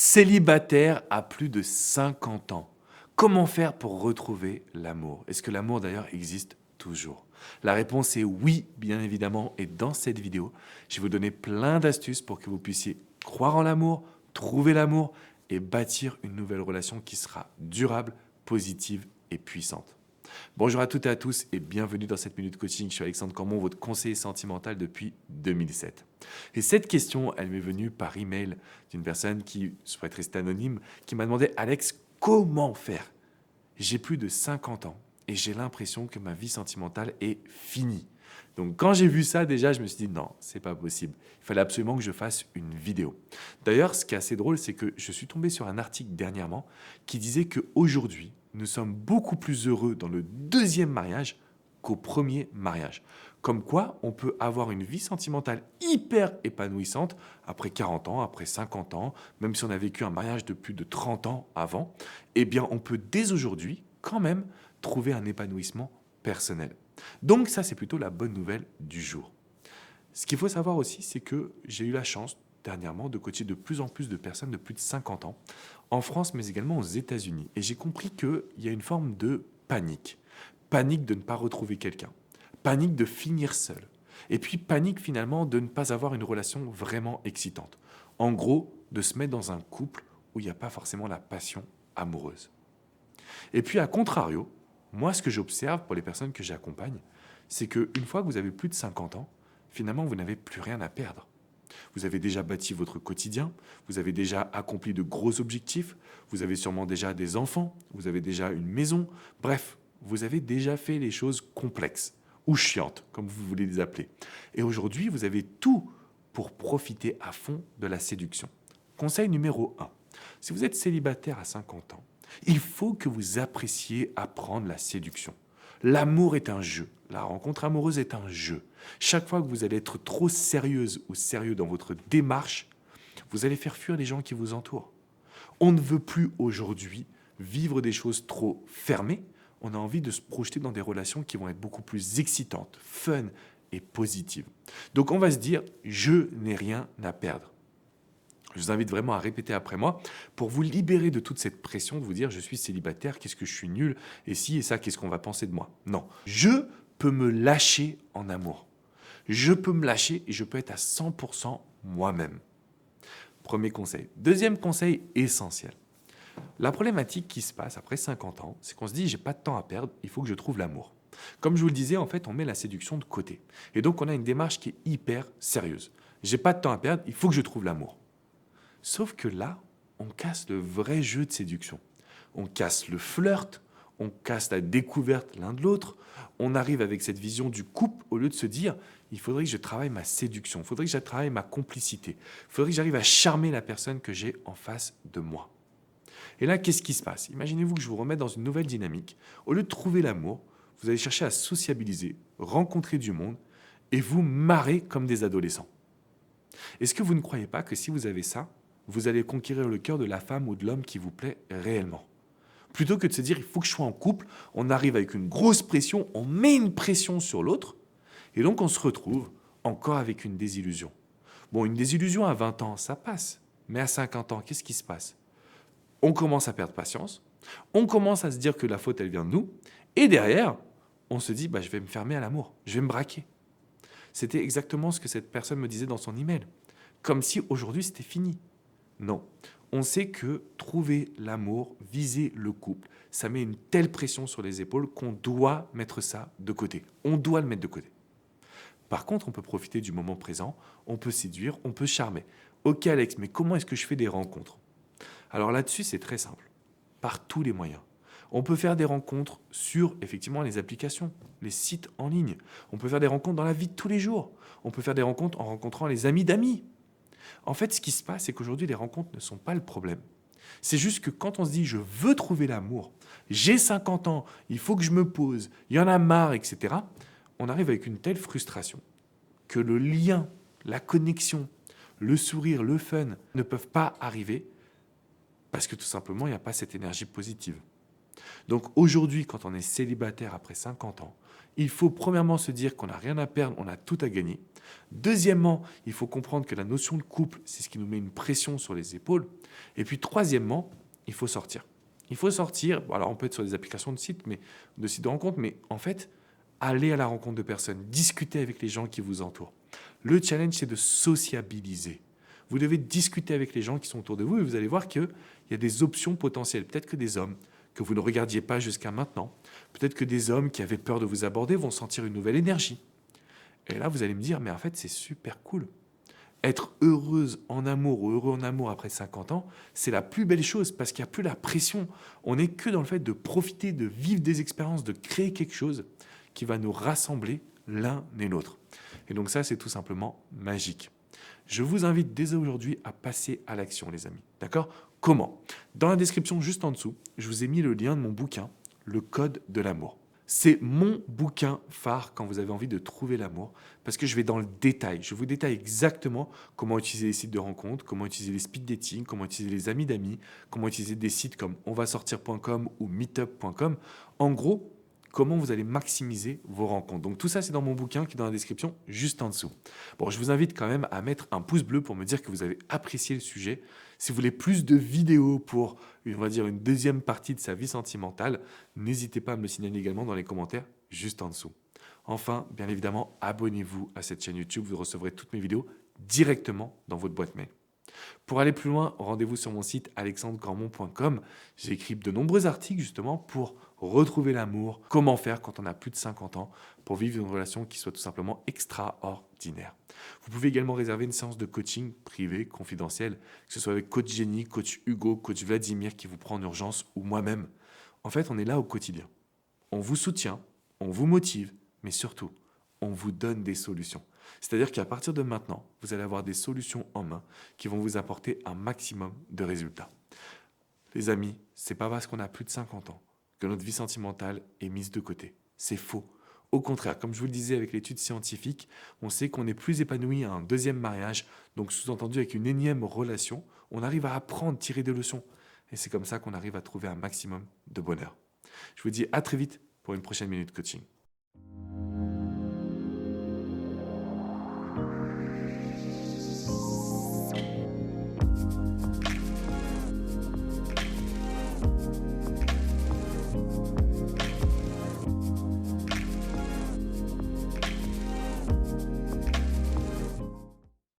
Célibataire à plus de 50 ans. Comment faire pour retrouver l'amour? Est-ce que l'amour d'ailleurs existe toujours? La réponse est oui, bien évidemment. Et dans cette vidéo, je vais vous donner plein d'astuces pour que vous puissiez croire en l'amour, trouver l'amour et bâtir une nouvelle relation qui sera durable, positive et puissante. Bonjour à toutes et à tous et bienvenue dans cette Minute Coaching. Je suis Alexandre Cormon, votre conseiller sentimental depuis 2007. Et cette question, elle m'est venue par email d'une personne qui souhaite rester anonyme, qui m'a demandé: Alex, comment faire? J'ai plus de 50 ans et j'ai l'impression que ma vie sentimentale est finie. Donc quand j'ai vu ça, déjà, je me suis dit non, c'est pas possible. Il fallait absolument que je fasse une vidéo. D'ailleurs, ce qui est assez drôle, c'est que je suis tombé sur un article dernièrement qui disait qu'aujourd'hui, nous sommes beaucoup plus heureux dans le deuxième mariage qu'au premier mariage. Comme quoi, on peut avoir une vie sentimentale hyper épanouissante après 40 ans, après 50 ans, même si on a vécu un mariage de plus de 30 ans avant, eh bien, on peut dès aujourd'hui quand même trouver un épanouissement personnel. Donc ça, c'est plutôt la bonne nouvelle du jour. Ce qu'il faut savoir aussi, c'est que j'ai eu la chance dernièrement de coacher de plus en plus de personnes de plus de 50 ans, en France, mais également aux États-Unis. Et j'ai compris qu'il y a une forme de panique. Panique de ne pas retrouver quelqu'un. Panique de finir seul. Et puis panique finalement de ne pas avoir une relation vraiment excitante. En gros, de se mettre dans un couple où il n'y a pas forcément la passion amoureuse. Et puis à contrario, moi ce que j'observe pour les personnes que j'accompagne, c'est qu'une fois que vous avez plus de 50 ans, finalement vous n'avez plus rien à perdre. Vous avez déjà bâti votre quotidien, vous avez déjà accompli de gros objectifs, vous avez sûrement déjà des enfants, vous avez déjà une maison, bref, vous avez déjà fait les choses complexes ou chiantes, comme vous voulez les appeler. Et aujourd'hui, vous avez tout pour profiter à fond de la séduction. Conseil numéro 1, si vous êtes célibataire à 50 ans, il faut que vous appréciez apprendre la séduction. L'amour est un jeu. La rencontre amoureuse est un jeu. Chaque fois que vous allez être trop sérieuse ou sérieux dans votre démarche, vous allez faire fuir les gens qui vous entourent. On ne veut plus aujourd'hui vivre des choses trop fermées. On a envie de se projeter dans des relations qui vont être beaucoup plus excitantes, fun et positives. Donc on va se dire, je n'ai rien à perdre. Je vous invite vraiment à répéter après moi pour vous libérer de toute cette pression de vous dire je suis célibataire, qu'est-ce que je suis nul, et si et ça, qu'est-ce qu'on va penser de moi? Non, je peux me lâcher en amour. Je peux me lâcher et je peux être à 100% moi-même. Premier conseil. Deuxième conseil essentiel. La problématique qui se passe après 50 ans, c'est qu'on se dit j'ai pas de temps à perdre, il faut que je trouve l'amour. Comme je vous le disais, en fait, on met la séduction de côté. Et donc on a une démarche qui est hyper sérieuse. J'ai pas de temps à perdre, il faut que je trouve l'amour. Sauf que là, on casse le vrai jeu de séduction. On casse le flirt, on casse la découverte l'un de l'autre. On arrive avec cette vision du couple au lieu de se dire il faudrait que je travaille ma séduction, il faudrait que je travaille ma complicité, il faudrait que j'arrive à charmer la personne que j'ai en face de moi. Et là, qu'est-ce qui se passe? Imaginez-vous que je vous remette dans une nouvelle dynamique. Au lieu de trouver l'amour, vous allez chercher à sociabiliser, rencontrer du monde et vous marrer comme des adolescents. Est-ce que vous ne croyez pas que si vous avez ça, vous allez conquérir le cœur de la femme ou de l'homme qui vous plaît réellement? Plutôt que de se dire il faut que je sois en couple, on arrive avec une grosse pression, on met une pression sur l'autre, et donc on se retrouve encore avec une désillusion. Bon, une désillusion à 20 ans, ça passe, mais à 50 ans, qu'est-ce qui se passe? On commence à perdre patience, on commence à se dire que la faute, elle vient de nous, et derrière, on se dit bah, je vais me fermer à l'amour, je vais me braquer. C'était exactement ce que cette personne me disait dans son email, comme si aujourd'hui c'était fini. Non, on sait que trouver l'amour, viser le couple, ça met une telle pression sur les épaules qu'on doit mettre ça de côté. On doit le mettre de côté. Par contre, on peut profiter du moment présent, on peut séduire, on peut charmer. Ok Alex, mais comment est-ce que je fais des rencontres? Alors là-dessus, c'est très simple, par tous les moyens. On peut faire des rencontres sur, effectivement, les applications, les sites en ligne. On peut faire des rencontres dans la vie de tous les jours. On peut faire des rencontres en rencontrant les amis d'amis. En fait, ce qui se passe, c'est qu'aujourd'hui, les rencontres ne sont pas le problème. C'est juste que quand on se dit « je veux trouver l'amour, j'ai 50 ans, il faut que je me pose, il y en a marre, etc. », on arrive avec une telle frustration que le lien, la connexion, le sourire, le fun ne peuvent pas arriver parce que tout simplement, il n'y a pas cette énergie positive. Donc aujourd'hui, quand on est célibataire après 50 ans, il faut premièrement se dire qu'on n'a rien à perdre, on a tout à gagner. Deuxièmement, il faut comprendre que la notion de couple, c'est ce qui nous met une pression sur les épaules. Et puis troisièmement, il faut sortir. Il faut sortir, bon, alors on peut être sur des applications de sites de rencontres, mais en fait, aller à la rencontre de personnes, discuter avec les gens qui vous entourent. Le challenge, c'est de sociabiliser. Vous devez discuter avec les gens qui sont autour de vous et vous allez voir qu'il y a des options potentielles. Peut-être que des hommes que vous ne regardiez pas jusqu'à maintenant, peut-être que des hommes qui avaient peur de vous aborder vont sentir une nouvelle énergie. Et là, vous allez me dire, mais en fait, c'est super cool. Être heureuse en amour ou heureux en amour après 50 ans, c'est la plus belle chose parce qu'il n'y a plus la pression. On n'est que dans le fait de profiter, de vivre des expériences, de créer quelque chose qui va nous rassembler l'un et l'autre. Et donc ça, c'est tout simplement magique. Je vous invite dès aujourd'hui à passer à l'action, les amis. D'accord? Comment? Dans la description juste en dessous, je vous ai mis le lien de mon bouquin, Le Code de l'amour. C'est mon bouquin phare quand vous avez envie de trouver l'amour, parce que je vais dans le détail. Je vous détaille exactement comment utiliser les sites de rencontres, comment utiliser les speed dating, comment utiliser les amis d'amis, comment utiliser des sites comme onvasortir.com ou meetup.com. En gros, comment vous allez maximiser vos rencontres. Donc tout ça, c'est dans mon bouquin qui est dans la description juste en dessous. Bon, je vous invite quand même à mettre un pouce bleu pour me dire que vous avez apprécié le sujet. Si vous voulez plus de vidéos pour, on va dire, une deuxième partie de sa vie sentimentale, n'hésitez pas à me le signaler également dans les commentaires juste en dessous. Enfin, bien évidemment, abonnez-vous à cette chaîne YouTube. Vous recevrez toutes mes vidéos directement dans votre boîte mail. Pour aller plus loin, rendez-vous sur mon site alexandregrandmont.com. J'ai écrit de nombreux articles justement pour retrouver l'amour, comment faire quand on a plus de 50 ans pour vivre une relation qui soit tout simplement extraordinaire. Vous pouvez également réserver une séance de coaching privé, confidentielle, que ce soit avec coach Jenny, coach Hugo, coach Vladimir qui vous prend en urgence ou moi-même. En fait, on est là au quotidien. On vous soutient, on vous motive, mais surtout, on vous donne des solutions. C'est-à-dire qu'à partir de maintenant, vous allez avoir des solutions en main qui vont vous apporter un maximum de résultats. Les amis, c'est pas parce qu'on a plus de 50 ans que notre vie sentimentale est mise de côté. C'est faux. Au contraire, comme je vous le disais avec l'étude scientifique, on sait qu'on est plus épanoui à un deuxième mariage, donc sous-entendu avec une énième relation, on arrive à apprendre, tirer des leçons. Et c'est comme ça qu'on arrive à trouver un maximum de bonheur. Je vous dis à très vite pour une prochaine minute coaching.